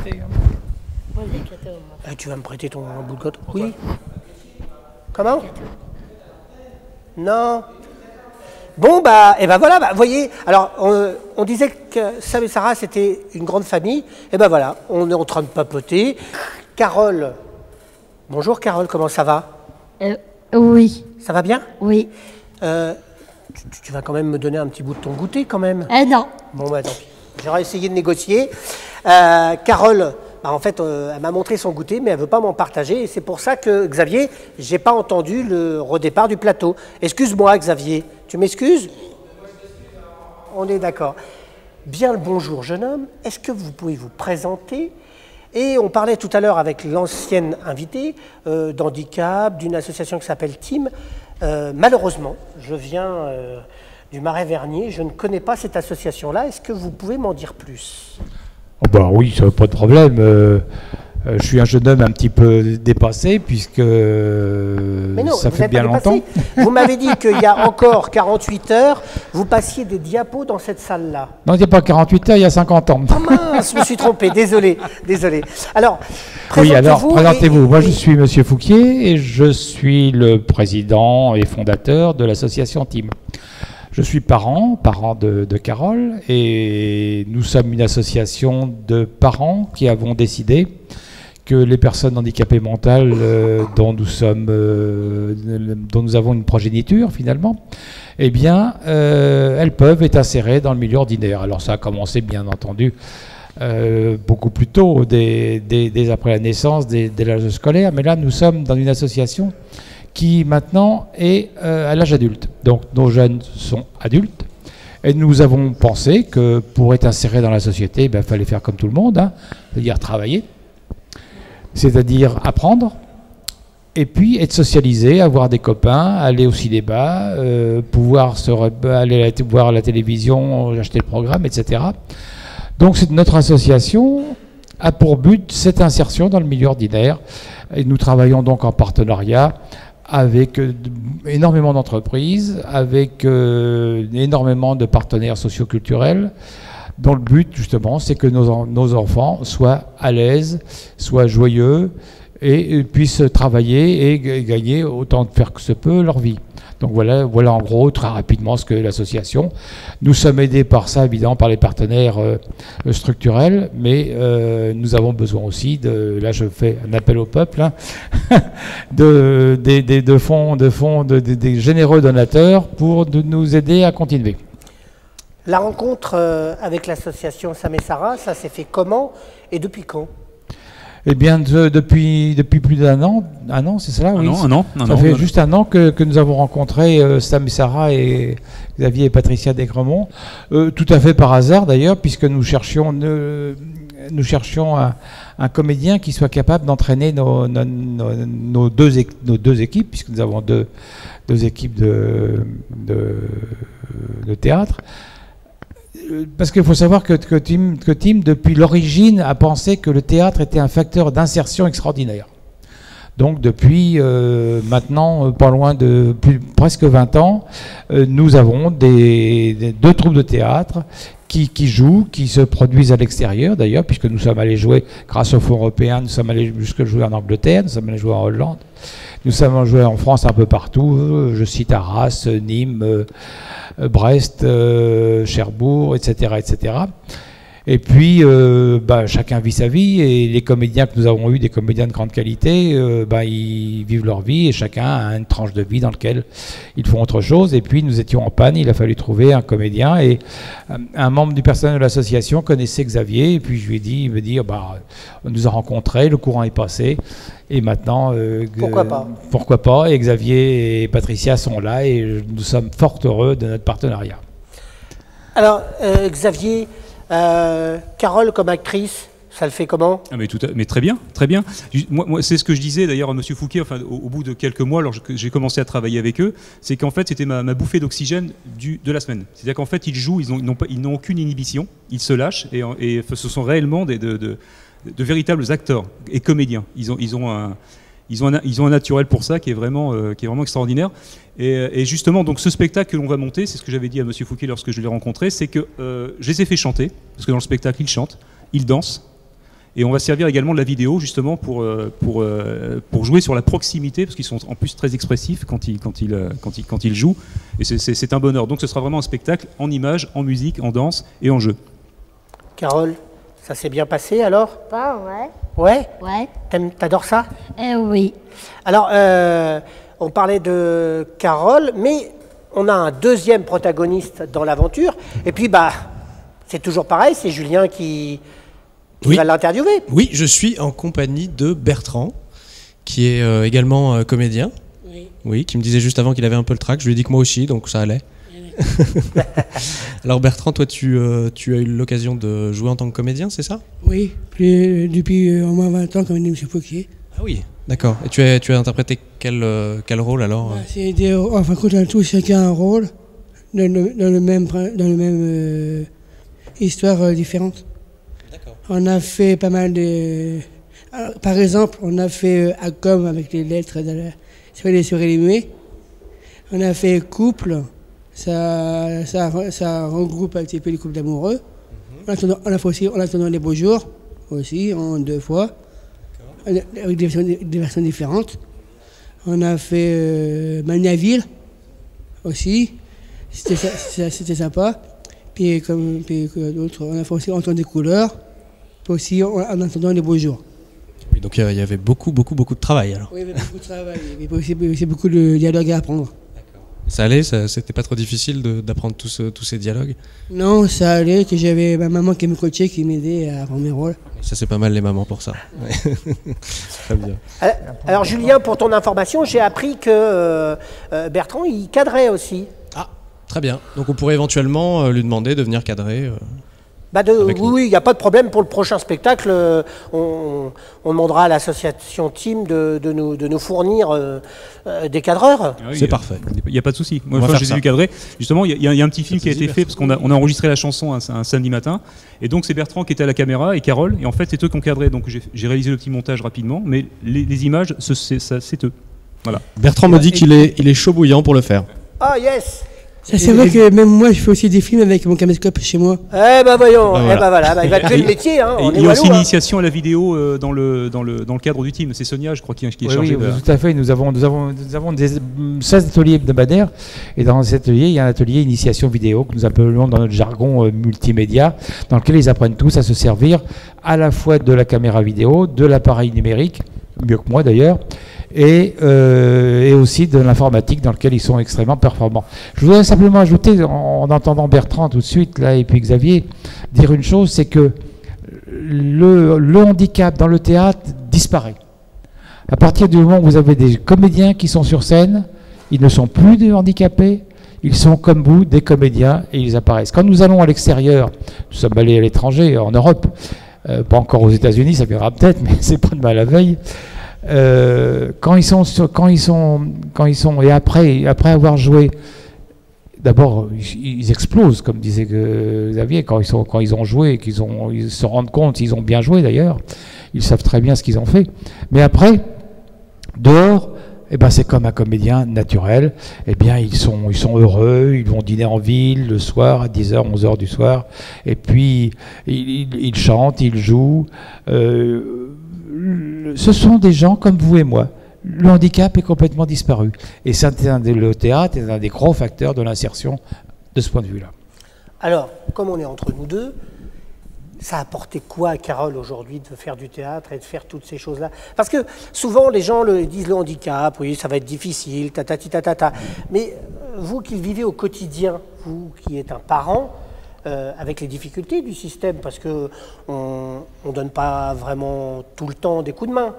prêter. Tu vas me prêter ton bout de gâteau? Oui. Comment? Non. Bon, et voilà, vous voyez, alors, on disait que Sam et Sarah, c'était une grande famille. Et ben voilà, on est en train de papoter. Carole. Bonjour Carole, comment ça va? Oui. Ça va bien? Oui. Tu vas quand même me donner un petit bout de ton goûter, quand même? Non. Bon, tant pis. J'aurais essayé de négocier. Carole, en fait, elle m'a montré son goûter, mais elle ne veut pas m'en partager. Et c'est pour ça que, Xavier, je n'ai pas entendu le redépart du plateau. Excuse-moi, Xavier. Tu m'excuses? On est d'accord. Bien le bonjour, jeune homme. Est-ce que vous pouvez vous présenter? Et on parlait tout à l'heure avec l'ancienne invitée d'handicap, d'une association qui s'appelle Team. Malheureusement, je viens du Marais-Vernier. Je ne connais pas cette association-là. Est-ce que vous pouvez m'en dire plus? Oh bah oui, ça pas de problème. Je suis un jeune homme un petit peu dépassé puisque ça fait bien longtemps. Vous m'avez dit qu'il y a encore 48 heures, vous passiez des diapos dans cette salle-là. Non, il n'y a pas 48 heures, il y a 50 ans. Ah mince, je me suis trompé, désolé. Alors, présentez-vous. Moi, je suis Monsieur Fouquier et je suis le président et fondateur de l'association Team. Je suis parent de Carole, et nous sommes une association de parents qui avons décidé que les personnes handicapées mentales dont nous avons une progéniture finalement, eh bien, elles peuvent être insérées dans le milieu ordinaire. Alors ça a commencé bien entendu beaucoup plus tôt, dès après la naissance, dès l'âge scolaire, mais là nous sommes dans une association qui maintenant est à l'âge adulte. Donc nos jeunes sont adultes, et nous avons pensé que pour être insérés dans la société, il fallait faire comme tout le monde, c'est-à-dire travailler, c'est-à-dire apprendre, et puis être socialisé, avoir des copains, aller au cinéma, pouvoir aller voir la télévision, acheter le programme, etc. Donc notre association a pour but cette insertion dans le milieu ordinaire, et nous travaillons donc en partenariat avec énormément d'entreprises, avec énormément de partenaires socioculturels, dont le but justement c'est que nos enfants soient à l'aise, soient joyeux et puissent travailler et gagner autant de faire que se peut leur vie. Donc voilà en gros très rapidement ce que l'association. Nous sommes aidés par ça évidemment par les partenaires structurels, mais nous avons besoin aussi là je fais un appel au peuple, de fonds, des généreux donateurs pour nous aider à continuer. La rencontre avec l'association Sam et Sarah, ça s'est fait comment et depuis quand? Eh bien, depuis plus d'un an, c'est ça? Oui. Un an. Ça fait juste un an que nous avons rencontré Sam et Sarah et Xavier et Patricia Desgremont, tout à fait par hasard d'ailleurs, puisque nous cherchions un comédien qui soit capable d'entraîner nos deux équipes, puisque nous avons deux équipes de théâtre. Parce qu'il faut savoir que Team, depuis l'origine, a pensé que le théâtre était un facteur d'insertion extraordinaire. Donc depuis maintenant, pas loin de presque 20 ans, nous avons deux troupes de théâtre qui jouent, qui se produisent à l'extérieur d'ailleurs, puisque nous sommes allés jouer, grâce au Fonds européen, nous sommes allés jusque jouer en Angleterre, nous sommes allés jouer en Hollande, nous sommes joués en France un peu partout, je cite Arras, Nîmes, Brest, Cherbourg, etc., etc. Et puis, chacun vit sa vie, et les comédiens que nous avons eus, des comédiens de grande qualité, ils vivent leur vie, et chacun a une tranche de vie dans laquelle ils font autre chose. Et puis, nous étions en panne, il a fallu trouver un comédien, et un membre du personnel de l'association connaissait Xavier, et puis je lui ai dit, on nous a rencontrés, le courant est passé, et maintenant, pourquoi pas, et Xavier et Patricia sont là, et nous sommes fort heureux de notre partenariat. Alors, Xavier, Carole comme actrice, ça le fait comment? Mais très bien, très bien. Moi, c'est ce que je disais d'ailleurs à Monsieur Fouquier, au bout de quelques mois, lorsque j'ai commencé à travailler avec eux, c'est qu'en fait c'était ma bouffée d'oxygène de la semaine. C'est-à-dire qu'en fait ils jouent, ils n'ont aucune inhibition, ils se lâchent, et ce sont réellement de véritables acteurs et comédiens. Ils ont un naturel pour ça qui est vraiment extraordinaire. Et justement, donc ce spectacle que l'on va monter, c'est ce que j'avais dit à Monsieur Fouquier lorsque je l'ai rencontré, c'est que je les ai fait chanter, parce que dans le spectacle, ils chantent, ils dansent, Et on va servir également de la vidéo justement pour jouer sur la proximité, parce qu'ils sont en plus très expressifs quand ils jouent. Et c'est un bonheur. Donc ce sera vraiment un spectacle en images, en musique, en danse et en jeu. Carole, ça s'est bien passé alors? Pas, ouais. Ouais? Ouais. T'adores ça? Oui. Alors, on parlait de Carole, mais on a un deuxième protagoniste dans l'aventure. Et puis, bah, c'est toujours pareil, c'est Julien qui Oui. va l'interviewer. Oui, je suis en compagnie de Bertrand, qui est également comédien. Oui. Oui, qui me disait juste avant qu'il avait un peu le trac. Je lui ai dit que moi aussi, donc ça allait. Alors Bertrand, toi tu as eu l'occasion de jouer en tant que comédien, c'est ça? Oui, depuis au moins 20 ans, comme dit M. Fouquier. Ah oui, d'accord. Et tu as interprété quel rôle alors? En fin de compte, on a tous chacun un rôle dans le même histoire différente. D'accord. On a fait pas mal de... Alors, par exemple, on a fait Acom avec les lettres sur les muets. On a fait Couple. Ça regroupe un petit peu les couples d'amoureux. On a fait aussi En attendant les beaux jours, aussi, en 2 fois, avec des versions différentes. On a fait Maniaville, aussi. C'était sympa. Puis d'autres, on a fait aussi En attendant des couleurs, puis aussi En attendant les beaux jours. Oui, donc il y avait beaucoup de travail alors. Oui, il y avait beaucoup de travail. Il y avait aussi beaucoup de dialogues à apprendre. Ça allait, c'était pas trop difficile d'apprendre tous ces dialogues? Non, ça allait, que j'avais ma maman qui me coachait, qui m'aidait à apprendre mes rôles. Ça c'est pas mal les mamans pour ça. Ouais. Très bien. Alors, Julien, pour ton information, j'ai appris que Bertrand, il cadrait aussi. Ah, très bien. Donc on pourrait éventuellement lui demander de venir cadrer. Oui, il n'y a pas de problème pour le prochain spectacle. On demandera à l'association Team de nous fournir des cadreurs. Ah oui, C'est parfait. Il n'y a pas de souci. Moi, On va je faire les ai ça. vus cadrer. Justement, il y a un petit film Ça qui a te été dit, fait parce qu'on a enregistré la chanson un samedi matin. Et donc, c'est Bertrand qui était à la caméra et Carole. Et en fait, c'est eux qui ont cadré. Donc, j'ai réalisé le petit montage rapidement. Mais les images, c'est eux. Voilà. Bertrand me dit qu'il est chaud bouillant pour le faire. Ah, yes! Ça, c'est vrai que même moi, je fais aussi des films avec mon caméscope chez moi. Eh ben voyons, Voilà. il va te faire le métier. Hein, on Et est il y a aussi walou, une hein. initiation à la vidéo dans le cadre du team. C'est Sonia, je crois, qui est Oui, chargée de... tout à fait. Nous avons 16 ateliers hebdomadaires. Et dans cet atelier, il y a un atelier initiation vidéo que nous appelons dans notre jargon multimédia, dans lequel ils apprennent tous à se servir à la fois de la caméra vidéo, de l'appareil numérique, mieux que moi d'ailleurs, et aussi de l'informatique dans lequel ils sont extrêmement performants. Je voudrais simplement ajouter, en entendant Bertrand tout de suite, là, et puis Xavier, dire une chose, c'est que le handicap dans le théâtre disparaît. À partir du moment où vous avez des comédiens qui sont sur scène, ils ne sont plus des handicapés, ils sont comme vous, des comédiens, et ils apparaissent. Quand nous allons à l'extérieur, nous sommes allés à l'étranger, en Europe, pas encore aux États-Unis, ça viendra peut-être, mais c'est pas de mal à veille. Quand ils sont et après avoir joué, d'abord ils explosent, comme disait Xavier, quand ils ont joué, ils se rendent compte, ils ont bien joué d'ailleurs, ils savent très bien ce qu'ils ont fait. Mais après, dehors, eh ben c'est comme un comédien naturel. Eh bien ils sont heureux, ils vont dîner en ville le soir à 10h, 11h du soir, et puis ils chantent, ils jouent. Ce sont des gens comme vous et moi. Le handicap est complètement disparu. Et le théâtre est un des gros facteurs de l'insertion de ce point de vue-là. Alors, comme on est entre nous deux, ça a apporté quoi à Carole aujourd'hui de faire du théâtre et de faire toutes ces choses-là? Parce que souvent les gens disent le handicap, oui, ça va être difficile, ta. Mais vous qui le vivez au quotidien, vous qui êtes un parent, avec les difficultés du système, parce qu'on ne donne pas vraiment tout le temps des coups de main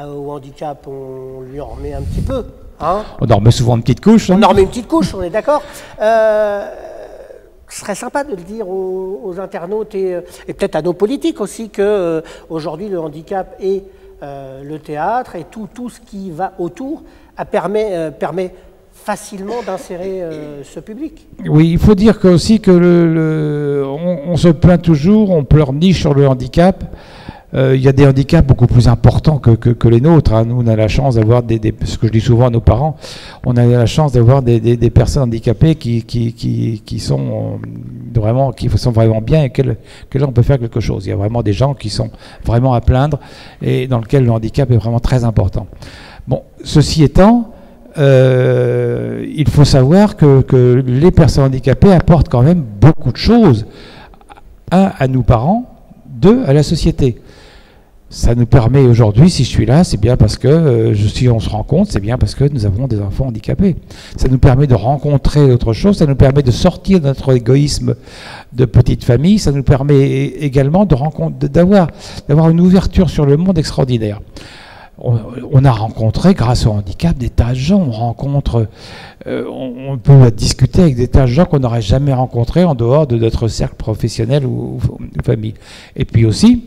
au handicap, on lui en remet un petit peu. Hein, on en remet souvent une petite couche. On en remet une petite couche, on est d'accord. Ce serait sympa de le dire aux internautes et peut-être à nos politiques aussi que aujourd'hui le handicap et le théâtre et tout ce qui va autour permet facilement d'insérer ce public. Oui, il faut dire aussi que on se plaint toujours, on pleurniche sur le handicap. il y a des handicaps beaucoup plus importants que les nôtres. Hein. Nous, on a la chance d'avoir ce que je dis souvent à nos parents, on a la chance d'avoir des personnes handicapées qui sont vraiment bien et que là, on peut faire quelque chose. Il y a vraiment des gens qui sont vraiment à plaindre et dans lesquels le handicap est vraiment très important. Bon, ceci étant, il faut savoir que les personnes handicapées apportent quand même beaucoup de choses. Un, à nous parents, deux, à la société. Ça nous permet aujourd'hui, si je suis là, c'est bien parce que, si on se rend compte, c'est bien parce que nous avons des enfants handicapés. Ça nous permet de rencontrer autre chose, ça nous permet de sortir de notre égoïsme de petite famille, ça nous permet également d'avoir une ouverture sur le monde extraordinaire. On a rencontré, grâce au handicap, des tas de gens. On rencontre, on peut discuter avec des tas de gens qu'on n'aurait jamais rencontrés en dehors de notre cercle professionnel ou famille. Et puis aussi,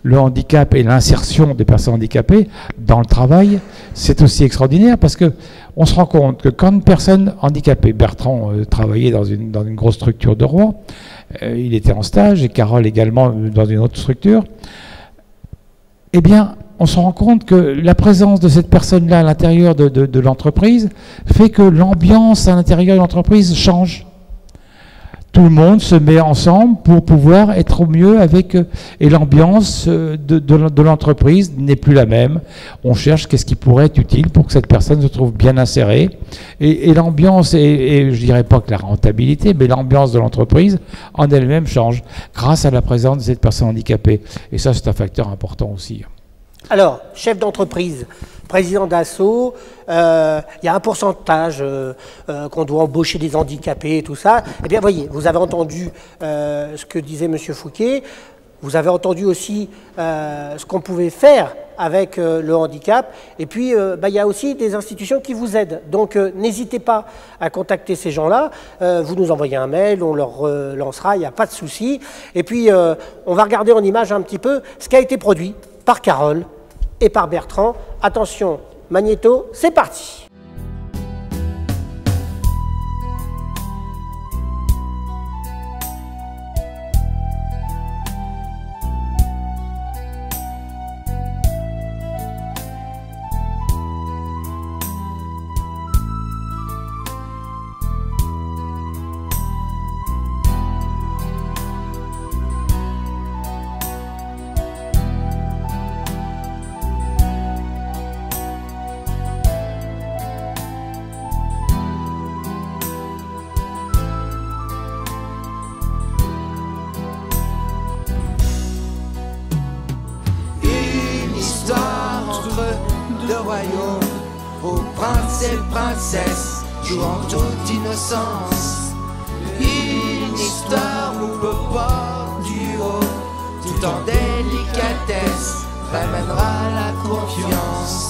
le handicap et l'insertion des personnes handicapées dans le travail, c'est aussi extraordinaire parce que on se rend compte que quand une personne handicapée, Bertrand travaillait dans une grosse structure de Rouen, il était en stage, et Carole également dans une autre structure, eh bien, on se rend compte que la présence de cette personne-là à l'intérieur de l'entreprise fait que l'ambiance à l'intérieur de l'entreprise change. Tout le monde se met ensemble pour pouvoir être au mieux avec... Et l'ambiance de l'entreprise n'est plus la même. On cherche qu'est-ce qui pourrait être utile pour que cette personne se trouve bien insérée. Et l'ambiance, et je dirais pas que la rentabilité, mais l'ambiance de l'entreprise en elle-même change grâce à la présence de cette personne handicapée. Et ça, c'est un facteur important aussi. Alors, chef d'entreprise, président d'Asso, il y a un pourcentage qu'on doit embaucher des handicapés et tout ça. Eh bien, voyez, vous avez entendu ce que disait M. Fouquet. Vous avez entendu aussi ce qu'on pouvait faire avec le handicap. Et puis, il y a aussi des institutions qui vous aident. Donc, n'hésitez pas à contacter ces gens-là. Vous nous envoyez un mail, on leur lancera, il n'y a pas de souci. Et puis, on va regarder en image un petit peu ce qui a été produit par Carole et par Bertrand. Attention, magnéto, c'est parti. Aux princes et princesses jouant toute innocence. Une histoire où le port du haut, tout en délicatesse, ramènera la confiance.